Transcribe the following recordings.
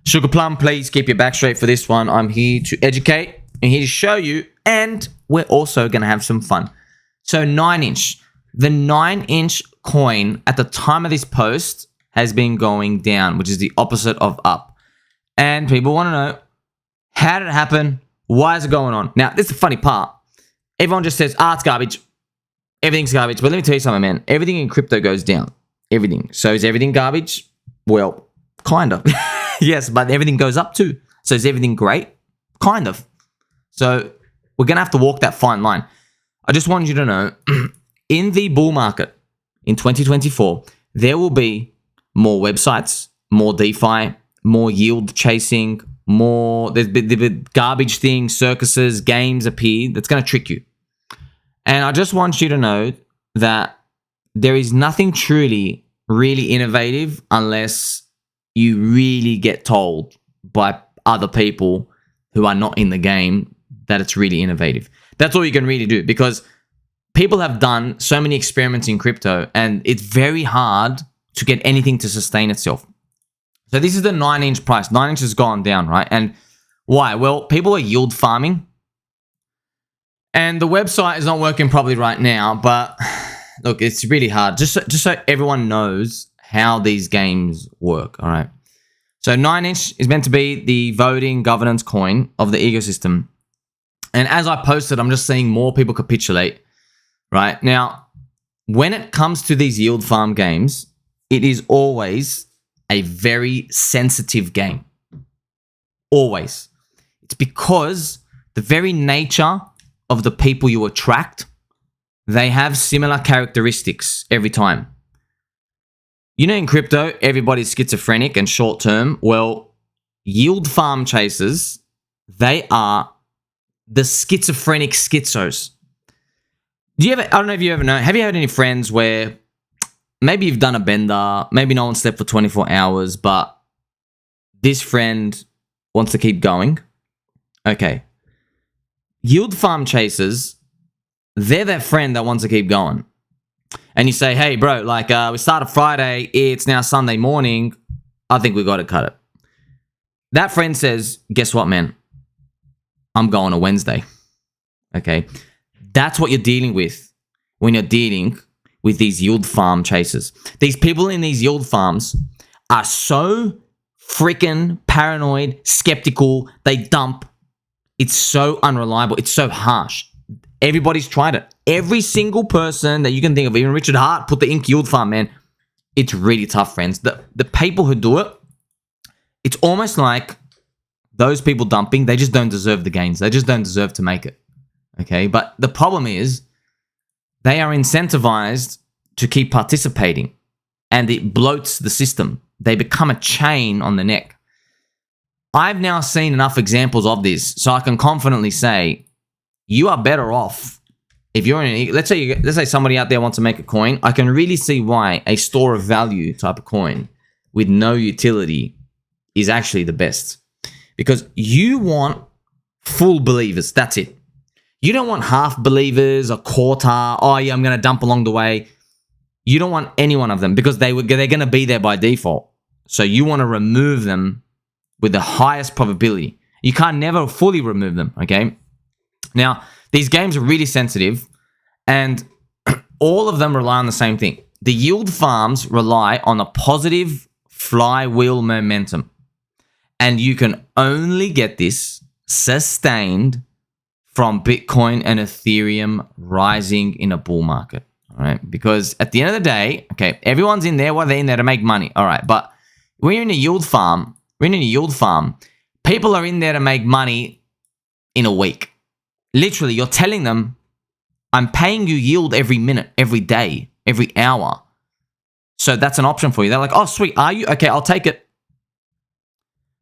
Sugar Plum, please keep your back straight for this one. I'm here to educate. I'm here to show you. And we're also going to have some fun. So 9-inch. The 9-inch coin at the time of this post has been going down, which is the opposite of up. And people want to know, how did it happen? Why is it going on? Now, this is the funny part. Everyone just says, it's garbage. Everything's garbage. But let me tell you something, man. Everything in crypto goes down. Everything. So is everything garbage? Well, kind of. Yes, but everything goes up too. So is everything great? Kind of. So we're going to have to walk that fine line. I just want you to know, in the bull market in 2024, there will be more websites, more DeFi, more yield chasing, more there's garbage things, circuses, games appear that's going to trick you. And I just want you to know that there is nothing truly really innovative unless you really get told by other people who are not in the game that it's really innovative. That's all you can really do, because people have done so many experiments in crypto and it's very hard to get anything to sustain itself. So this is the 9-inch price. 9-inch has gone down, right? And why? Well, people are yield farming. And the website is not working properly right now, but look, it's really hard. Just so everyone knows how these games work, all right? So 9-inch is meant to be the voting governance coin of the ecosystem. And as I posted, I'm just seeing more people capitulate, right? Now, when it comes to these yield farm games, it is always a very sensitive game. Always. It's because the very nature of the people you attract, they have similar characteristics every time. You know, in crypto, everybody's schizophrenic and short-term. Well, yield farm chasers, they are the schizophrenic schizos. I don't know if you ever know, have you had any friends where maybe you've done a bender, maybe no one slept for 24 hours, but this friend wants to keep going? Okay. Yield farm chasers, they're that friend that wants to keep going. And you say, hey, bro, like we started Friday, it's now Sunday morning, I think we got to cut it. That friend says, guess what, man? I'm going to Wednesday. Okay. That's what you're dealing with when you're dealing with these yield farm chasers. These people in these yield farms are so freaking paranoid, skeptical, they dump. It's so unreliable. It's so harsh. Everybody's tried it. Every single person that you can think of, even Richard Hart, put the ink yield farm, man. It's really tough, friends. The people who do it, it's almost like those people dumping, they just don't deserve the gains. They just don't deserve to make it. Okay, but the problem is they are incentivized to keep participating and it bloats the system. They become a chain on the neck. I've now seen enough examples of this so I can confidently say you are better off if you're in let's say somebody out there wants to make a coin. I can really see why a store of value type of coin with no utility is actually the best, because you want full believers. That's it. You don't want half believers, a quarter. Oh yeah, I'm going to dump along the way. You don't want any one of them because they're going to be there by default. So you want to remove them with the highest probability. You can't never fully remove them, okay? Now, these games are really sensitive and all of them rely on the same thing. The yield farms rely on a positive flywheel momentum. And you can only get this sustained from Bitcoin and Ethereum rising in a bull market, all right? Because at the end of the day, okay, everyone's in there, they're in there to make money, all right? But when you're in a yield farm, people are in there to make money in a week. Literally, you're telling them, I'm paying you yield every minute, every day, every hour. So that's an option for you. They're like, oh, sweet, are you? Okay, I'll take it.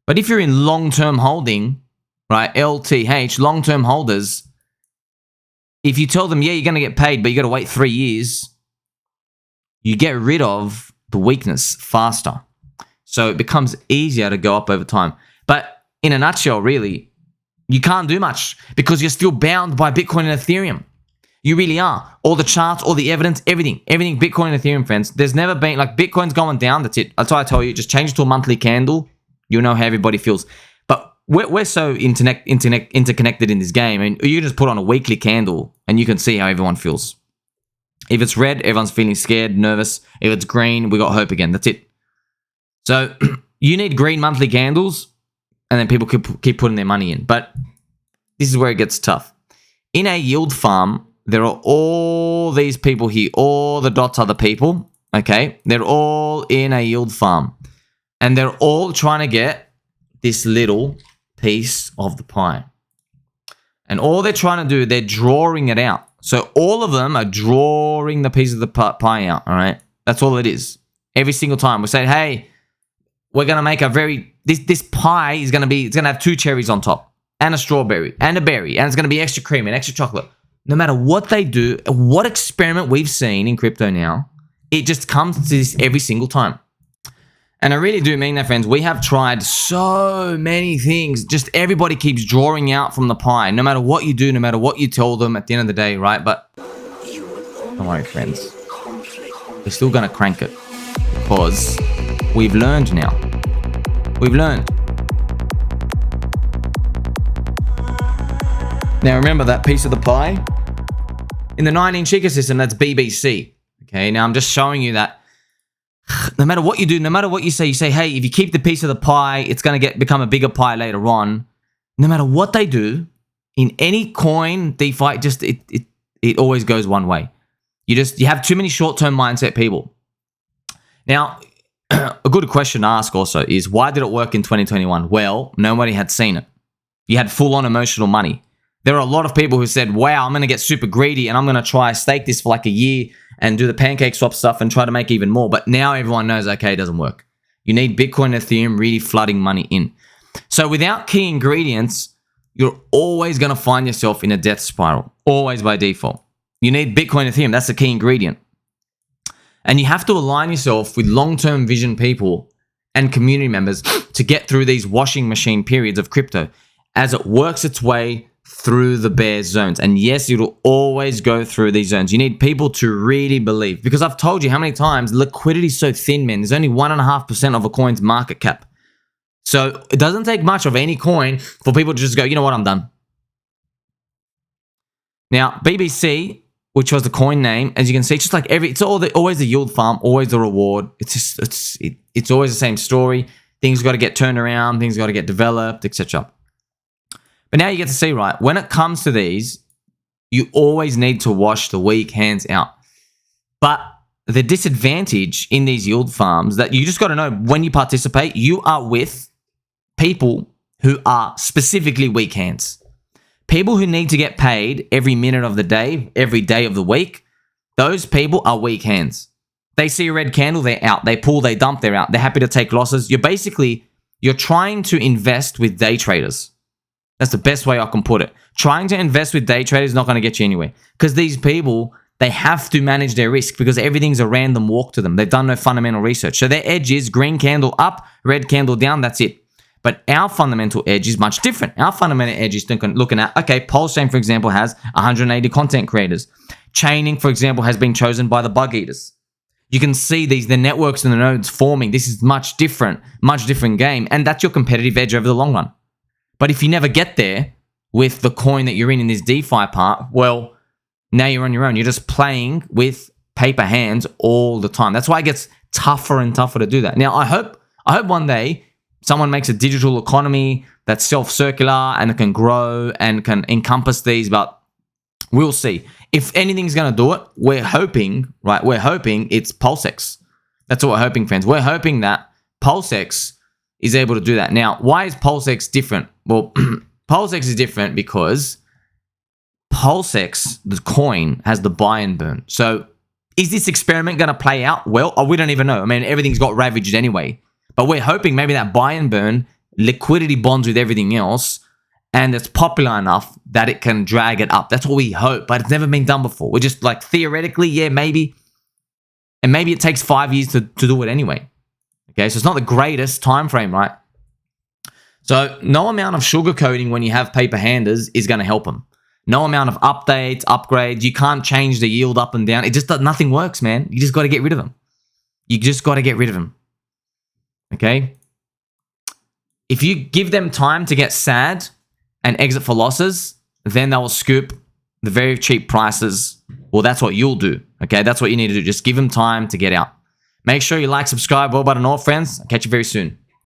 But if you're in long-term holding, right, LTH, long-term holders, if you tell them, yeah, you're going to get paid, but you got to wait 3 years, you get rid of the weakness faster. So it becomes easier to go up over time. But in a nutshell, really, you can't do much because you're still bound by Bitcoin and Ethereum. You really are. All the charts, all the evidence, everything Bitcoin and Ethereum, friends. There's never been, like, Bitcoin's going down, that's it. That's why I tell you, just change it to a monthly candle. You'll know how everybody feels. But we're so interconnected in this game. I mean, you can just put on a weekly candle and you can see how everyone feels. If it's red, everyone's feeling scared, nervous. If it's green, we got hope again. That's it. So you need green monthly candles, and then people keep putting their money in. But this is where it gets tough. In a yield farm, there are all these people here. All the dots are the people, okay? They're all in a yield farm. And they're all trying to get this little piece of the pie. And all they're trying to do, they're drawing it out. So all of them are drawing the piece of the pie out, all right? That's all it is. Every single time. We say, hey, we're going to make a this pie is going to have 2 cherries on top and a strawberry and a berry, and it's going to be extra cream and extra chocolate. No matter what they do, what experiment we've seen in crypto now, it just comes to this every single time. And I really do mean that, friends. We have tried so many things. Just everybody keeps drawing out from the pie. No matter what you do, no matter what you tell them at the end of the day, right? But don't worry, friends. We're still going to crank it because we've learned now. We've learned. Now, remember that piece of the pie? In the 9-inch ecosystem, that's BBC. Okay, now I'm just showing you that no matter what you do, no matter what you say, hey, if you keep the piece of the pie, it's going to become a bigger pie later on. No matter what they do, in any coin, DeFi, just it always goes one way. You have too many short-term mindset people. Now, a good question to ask also is, why did it work in 2021? Well, nobody had seen it. You had full-on emotional money. There are a lot of people who said, wow, I'm going to get super greedy and I'm going to try stake this for like a year and do the pancake swap stuff and try to make even more. But now everyone knows, okay, it doesn't work. You need Bitcoin and Ethereum really flooding money in. So without key ingredients, you're always going to find yourself in a death spiral, always by default. You need Bitcoin and Ethereum. That's the key ingredient. And you have to align yourself with long-term vision people and community members to get through these washing machine periods of crypto as it works its way through the bear zones. And yes, it'll always go through these zones. You need people to really believe, because I've told you how many times liquidity is so thin, man. There's only 1.5% of a coin's market cap. So it doesn't take much of any coin for people to just go, you know what, I'm done. Now, BBC, which was the coin name, as you can see, it's just like it's always the yield farm, always the reward. It's always the same story. Things got to get turned around, things got to get developed, etc. But now you get to see, right, when it comes to these, you always need to wash the weak hands out. But the disadvantage in these yield farms that you just got to know, when you participate, you are with people who are specifically weak hands. People who need to get paid every minute of the day, every day of the week, those people are weak hands. They see a red candle, they're out. They pull, they dump, they're out. They're happy to take losses. You're trying to invest with day traders. That's the best way I can put it. Trying to invest with day traders is not going to get you anywhere, because these people, they have to manage their risk because everything's a random walk to them. They've done no fundamental research. So their edge is green candle up, red candle down, that's it. But our fundamental edge is much different. Our fundamental edge is looking at, okay, PulseX, for example, has 180 content creators. Chaining, for example, has been chosen by the bug eaters. You can see the networks and the nodes forming. This is much different game. And that's your competitive edge over the long run. But if you never get there with the coin that you're in this DeFi part, well, now you're on your own. You're just playing with paper hands all the time. That's why it gets tougher and tougher to do that. Now, I hope one day someone makes a digital economy that's self-circular and it can grow and can encompass these, but we'll see. If anything's going to do it, we're hoping it's PulseX. That's what we're hoping, friends. We're hoping that PulseX is able to do that. Now, why is PulseX different? Well, PulseX is different because PulseX, the coin, has the buy and burn. So is this experiment going to play out? Well, we don't even know. I mean, everything's got ravaged anyway. But we're hoping maybe that buy and burn liquidity bonds with everything else, and it's popular enough that it can drag it up. That's what we hope, but it's never been done before. We're just like, theoretically, yeah, maybe. And maybe it takes 5 years to do it anyway. Okay, so it's not the greatest time frame, right? So no amount of sugarcoating when you have paper handers is going to help them. No amount of updates, upgrades. You can't change the yield up and down. It just nothing works, man. You just got to get rid of them. You just got to get rid of them. Okay? if you give them time to get sad and exit for losses, then they will scoop the very cheap prices. Well, that's what you'll do. Okay, that's what you need to do. Just give them time to get out. Make sure you like, subscribe, bell button, all friends. I'll catch you very soon.